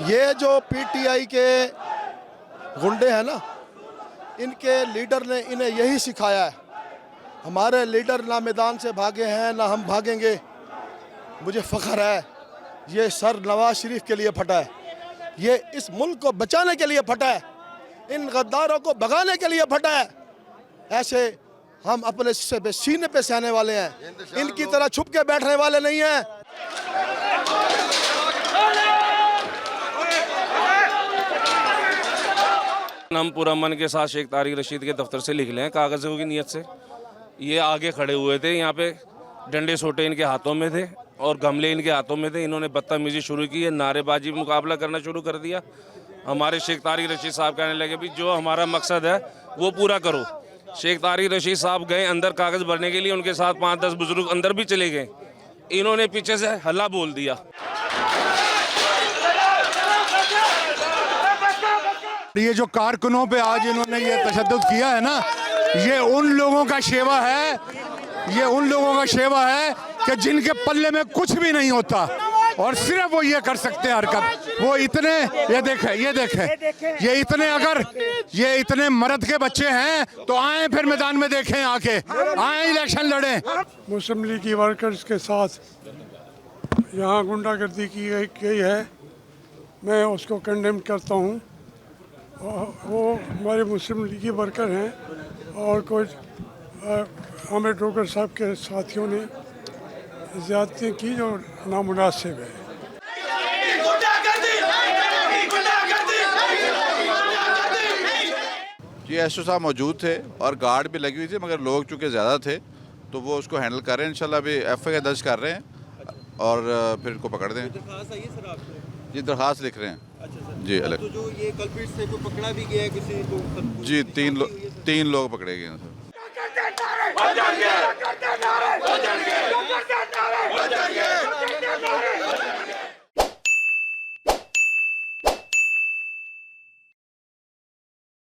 ये जो पीटीआई के गुंडे हैं ना, इनके लीडर ने इन्हें यही सिखाया है। हमारे लीडर ना मैदान से भागे हैं ना हम भागेंगे। मुझे फ़ख्र है ये सर नवाज शरीफ के लिए फटा है, ये इस मुल्क को बचाने के लिए फटा है, इन गद्दारों को भगाने के लिए फटा है। ऐसे हम अपने सीने पे सहने वाले हैं, इनकी तरह छुप के बैठने वाले नहीं हैं। हम पूरा मन के साथ शेख तारिक रशीद के दफ्तर से लिख लें कागज़ों की नीयत से। ये आगे खड़े हुए थे, यहाँ पे डंडे सोटे इनके हाथों में थे और गमले इनके हाथों में थे। इन्होंने बदतमीजी शुरू की है, नारेबाजी मुकाबला करना शुरू कर दिया। हमारे शेख तारिक रशीद साहब कहने लगे भी जो हमारा मकसद है वो पूरा करो। शेख तारिक रशीद साहब गए अंदर कागज़ भरने के लिए, उनके साथ 5-10 बुजुर्ग अंदर भी चले गए। इन्होंने पीछे से हल्ला बोल दिया। ये जो कारकुनों पे आज इन्होंने ये तशद्दुद किया है ना, ये उन लोगों का शेवा है, ये उन लोगों का शेवा है कि जिनके पल्ले में कुछ भी नहीं होता और सिर्फ वो ये कर सकते हैं हरकत। वो इतने, ये देखें ये इतने, अगर ये इतने मर्द के बच्चे हैं तो आए फिर मैदान में देखें, आके आए इलेक्शन लड़ें। मुस्लिम लीग की वर्कर्स के साथ यहाँ गुंडागर्दी की गई है, मैं उसको कंडेम करता हूँ। वो हमारे मुस्लिम लीग के वर्कर हैं और कुछ आमिर डोगर साहब के साथियों ने ज़्यादती की जो नामुनासिब है। जी एसओ साहब मौजूद थे और गार्ड भी लगी हुई थी, मगर लोग चूँकि ज़्यादा थे तो वो उसको हैंडल कर रहे हैं। इंशाल्लाह अभी एफआईआर दर्ज कर रहे हैं और फिर इनको पकड़ दें। जी दरख्वास्त लिख रहे हैं। जी अलग। तो जो ये कल्प्रिट से को पकड़ा भी गया है किसी को? जी तीन लोग पकड़े गए हैं सर।